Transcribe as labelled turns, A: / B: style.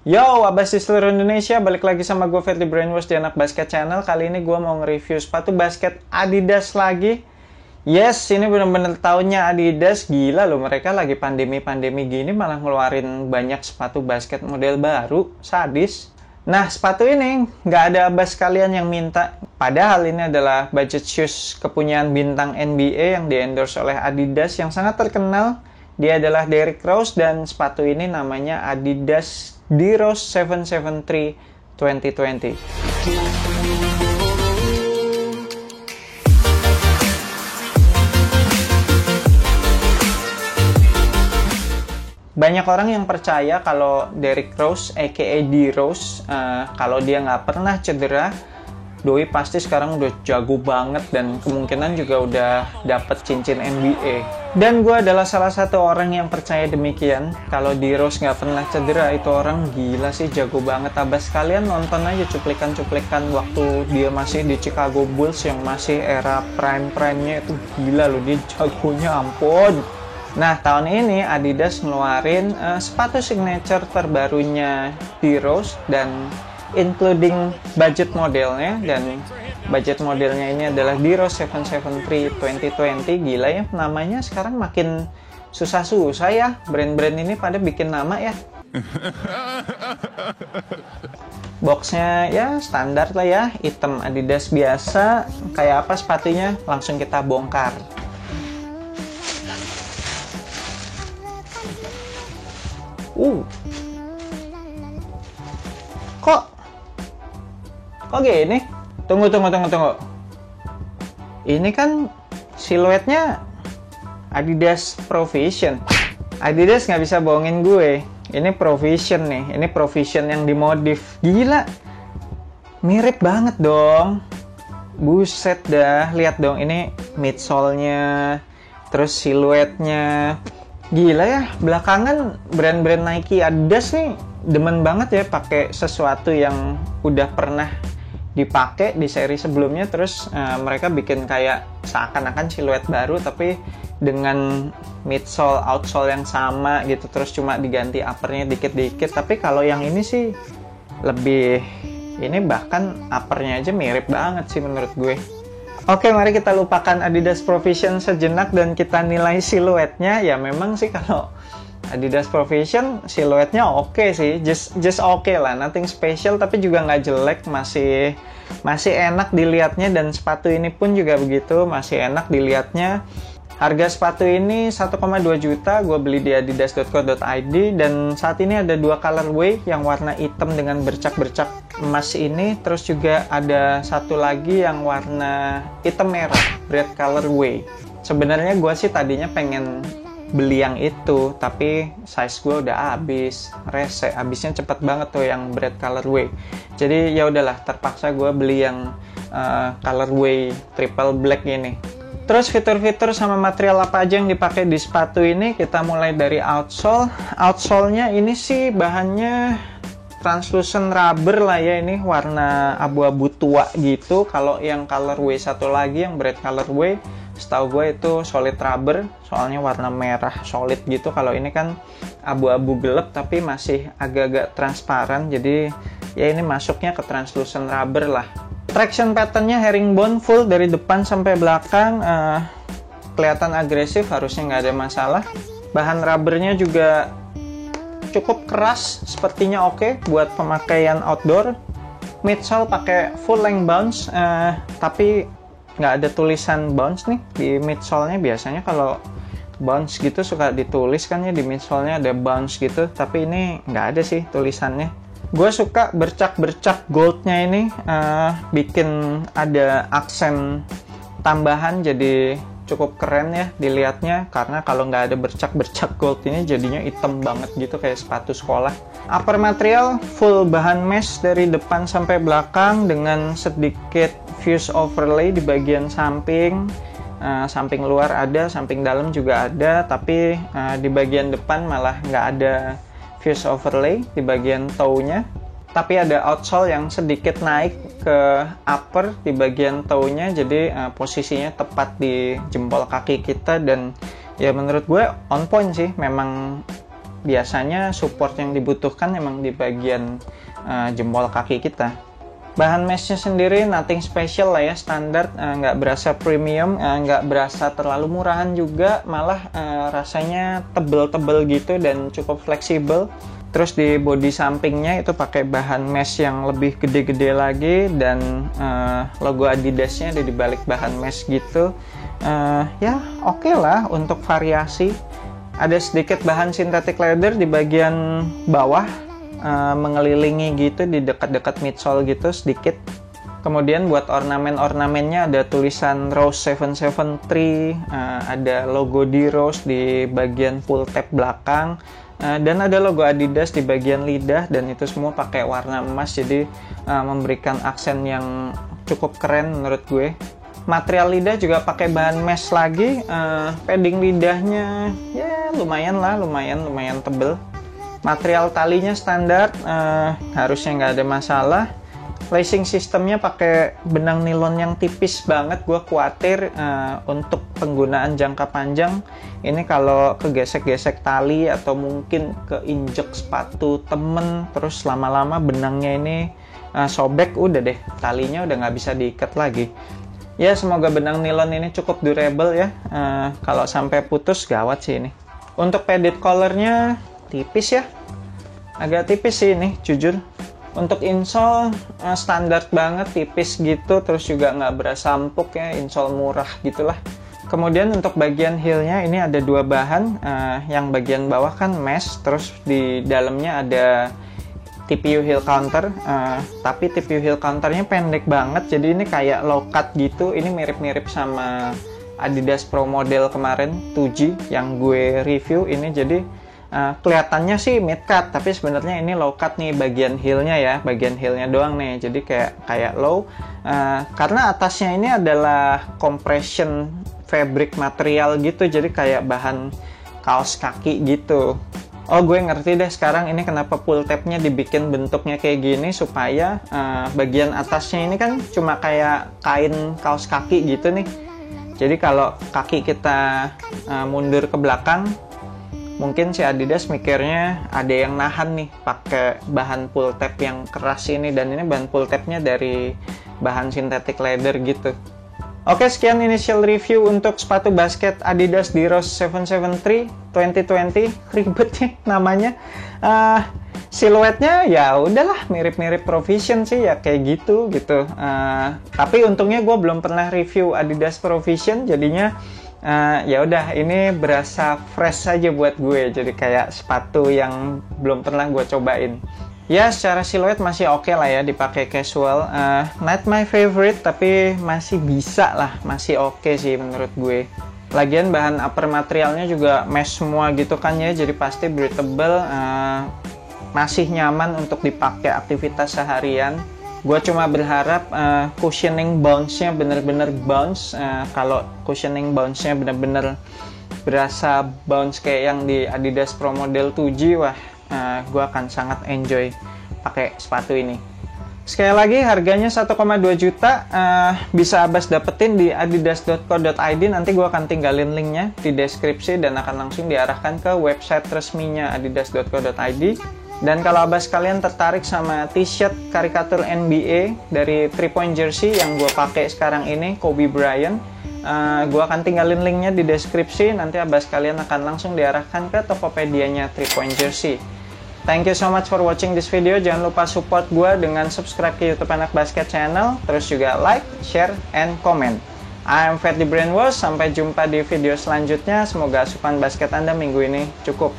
A: Yo, abas di seluruh Indonesia, balik lagi sama gue Ferdi Brainwash di Anak Basket Channel. Kali ini gue mau nge-review sepatu basket Adidas lagi. Yes, ini bener-bener tahunnya Adidas. Gila loh, mereka lagi pandemi-pandemi gini malah ngeluarin banyak sepatu basket model baru. Sadis. Nah, sepatu ini nggak ada abas kalian yang minta. Padahal ini adalah budget shoes kepunyaan bintang NBA yang di-endorse oleh Adidas yang sangat terkenal. Dia adalah Derrick Rose dan sepatu ini namanya Adidas D-Rose 773 2020. Banyak orang yang percaya kalau Derrick Rose, aka D-Rose, kalau dia nggak pernah cedera, doi pasti sekarang udah jago banget dan kemungkinan juga udah dapet cincin NBA. Dan gue adalah salah satu orang yang percaya demikian. Kalau D-Rose nggak pernah cedera, itu orang gila sih, jago banget. Abas kalian nonton aja cuplikan-cuplikan waktu dia masih di Chicago Bulls yang masih era prime-prime-nya, itu gila loh, dia jagonya ampun. Nah, tahun ini Adidas ngeluarin sepatu signature terbarunya D-Rose dan including budget modelnya, dan budget modelnya ini adalah D-Rose 773 2020. Gila ya, namanya sekarang makin susah-susah ya, brand-brand ini pada bikin nama ya. Boxnya ya standar lah ya, hitam Adidas biasa. Kayak apa sepatunya, langsung kita bongkar. Kok gini? Tunggu. Ini kan siluetnya Adidas Provision. Adidas nggak bisa bohongin gue. Ini Provision nih. Ini Provision yang dimodif. Gila. Mirip banget dong. Buset dah. Lihat dong. Ini midsole-nya. Terus siluetnya. Gila ya. Belakangan brand-brand Nike, Adidas nih demen banget ya pakai sesuatu yang udah pernah dipakai di seri sebelumnya, terus mereka bikin kayak seakan-akan siluet baru tapi dengan midsole, outsole yang sama gitu, terus cuma diganti uppernya dikit-dikit. Tapi kalau yang ini sih lebih, ini bahkan uppernya aja mirip banget sih menurut gue. Oke, mari kita lupakan Adidas Provision sejenak dan kita nilai siluetnya. Ya memang sih kalau Adidas Provision siluetnya oke sih, just oke lah, nothing special, tapi juga nggak jelek, masih enak dilihatnya. Dan sepatu ini pun juga begitu, masih enak dilihatnya. Harga sepatu ini 1,2 juta, gue beli di adidas.co.id, dan saat ini ada dua colorway, yang warna hitam dengan bercak-bercak emas ini, terus juga ada satu lagi yang warna hitam merah, red colorway. Sebenarnya gue sih tadinya pengen beli yang itu, tapi size gue udah habisnya cepet banget tuh yang red colorway. Jadi ya udahlah, terpaksa gue beli yang colorway triple black ini. Terus fitur-fitur sama material apa aja yang dipakai di sepatu ini, kita mulai dari outsole. Outsole-nya ini sih bahannya translucent rubber lah ya, ini warna abu-abu tua gitu. Kalau yang colorway satu lagi, yang red colorway, setahu gue itu solid rubber, soalnya warna merah solid gitu. Kalau ini kan abu-abu gelap tapi masih agak-agak transparan, jadi ya ini masuknya ke translucent rubber lah. Traction patternnya herringbone full dari depan sampai belakang, kelihatan agresif, harusnya nggak ada masalah. Bahan rubbernya juga cukup keras, sepertinya oke buat pemakaian outdoor. Midsole pakai full length bounce, tapi nggak ada tulisan bounce nih di midsole-nya. Biasanya kalau bounce gitu suka ditulis kan ya, di midsole-nya ada bounce gitu, tapi ini nggak ada sih tulisannya. Gue suka bercak-bercak goldnya ini, bikin ada aksen tambahan, jadi cukup keren ya dilihatnya. Karena kalau nggak ada bercak-bercak gold ini jadinya hitam banget gitu kayak sepatu sekolah. Upper material full bahan mesh dari depan sampai belakang dengan sedikit fuse overlay di bagian samping. Samping luar ada, samping dalam juga ada, tapi di bagian depan malah nggak ada fuse overlay di bagian toe-nya. Tapi ada outsole yang sedikit naik ke upper di bagian toe-nya, jadi posisinya tepat di jempol kaki kita, dan ya menurut gue on point sih. Memang biasanya support yang dibutuhkan emang di bagian jempol kaki kita. Bahan meshnya sendiri nothing special lah ya, standar, nggak berasa premium, nggak berasa terlalu murahan juga, malah rasanya tebel-tebel gitu dan cukup fleksibel. Terus di bodi sampingnya itu pakai bahan mesh yang lebih gede-gede lagi, dan logo Adidasnya ada di balik bahan mesh gitu. Ya oke lah untuk variasi. Ada sedikit bahan synthetic leather di bagian bawah, mengelilingi gitu di dekat-dekat midsole gitu sedikit. Kemudian buat ornamen-ornamennya ada tulisan Rose 773, ada logo di Rose di bagian full tab belakang, dan ada logo Adidas di bagian lidah, dan itu semua pakai warna emas, jadi memberikan aksen yang cukup keren menurut gue. Material lidah juga pakai bahan mesh lagi, padding lidahnya ya lumayan lah, lumayan tebel. Material talinya standar, harusnya nggak ada masalah. Lacing sistemnya pakai benang nilon yang tipis banget. Gue khawatir untuk penggunaan jangka panjang ini kalau kegesek-gesek tali atau mungkin keinjek sepatu temen, terus lama-lama benangnya ini sobek, udah deh talinya udah nggak bisa diikat lagi. Ya semoga benang nilon ini cukup durable ya. Kalau sampai putus gawat sih ini. Untuk padded collarnya tipis ya, agak tipis sih ini jujur. Untuk insole standar banget, tipis gitu, terus juga nggak berasa empuk ya, insole murah gitulah. Kemudian untuk bagian heelnya ini ada dua bahan, yang bagian bawah kan mesh, terus di dalamnya ada TPU heel counter, tapi TPU heel counternya pendek banget, jadi ini kayak low cut gitu. Ini mirip-mirip sama Adidas Pro model kemarin 2G yang gue review ini, jadi kelihatannya sih mid cut, tapi sebenarnya ini low cut nih bagian heelnya ya, bagian heelnya doang nih, jadi kayak low, karena atasnya ini adalah compression fabric material gitu, jadi kayak bahan kaos kaki gitu. Oh gue ngerti deh sekarang ini kenapa pull tabnya dibikin bentuknya kayak gini, supaya bagian atasnya ini kan cuma kayak kain kaos kaki gitu nih, jadi kalau kaki kita mundur ke belakang, mungkin si Adidas mikirnya ada yang nahan nih pakai bahan pull tab yang keras ini, dan ini bahan pull tabnya dari bahan synthetic leather gitu. Oke, sekian initial review untuk sepatu basket Adidas di Rose 773 2020. Ribet ya namanya. Siluetnya ya udahlah mirip-mirip Provision sih ya, kayak gitu. Tapi untungnya gue belum pernah review Adidas Provision, jadinya ya udah ini berasa fresh aja buat gue, jadi kayak sepatu yang belum pernah gue cobain. Ya secara siluet masih oke lah ya dipakai casual, not my favorite tapi masih bisa lah, masih oke sih menurut gue. Lagian bahan upper materialnya juga mesh semua gitu kan ya, jadi pasti breathable, masih nyaman untuk dipakai aktivitas seharian. Gue cuma berharap cushioning bounce-nya bener-bener bounce. Kalau cushioning bounce-nya bener-bener berasa bounce kayak yang di Adidas Pro Model 2G, wah gue akan sangat enjoy pakai sepatu ini. Sekali lagi harganya 1,2 juta, bisa Abbas dapetin di adidas.co.id. Nanti gue akan tinggalin linknya di deskripsi dan akan langsung diarahkan ke website resminya adidas.co.id. Dan kalau Abbas kalian tertarik sama t-shirt karikatur NBA dari 3-point jersey yang gue pakai sekarang ini, Kobe Bryant, gue akan tinggalin linknya di deskripsi. Nanti Abbas kalian akan langsung diarahkan ke Tokopedia-nya 3-point jersey. Thank you so much for watching this video. Jangan lupa support gue dengan subscribe ke YouTube Anak Basket Channel. Terus juga like, share, and comment. I'm Fat the Brainwash. Sampai jumpa di video selanjutnya. Semoga asupan basket Anda minggu ini cukup.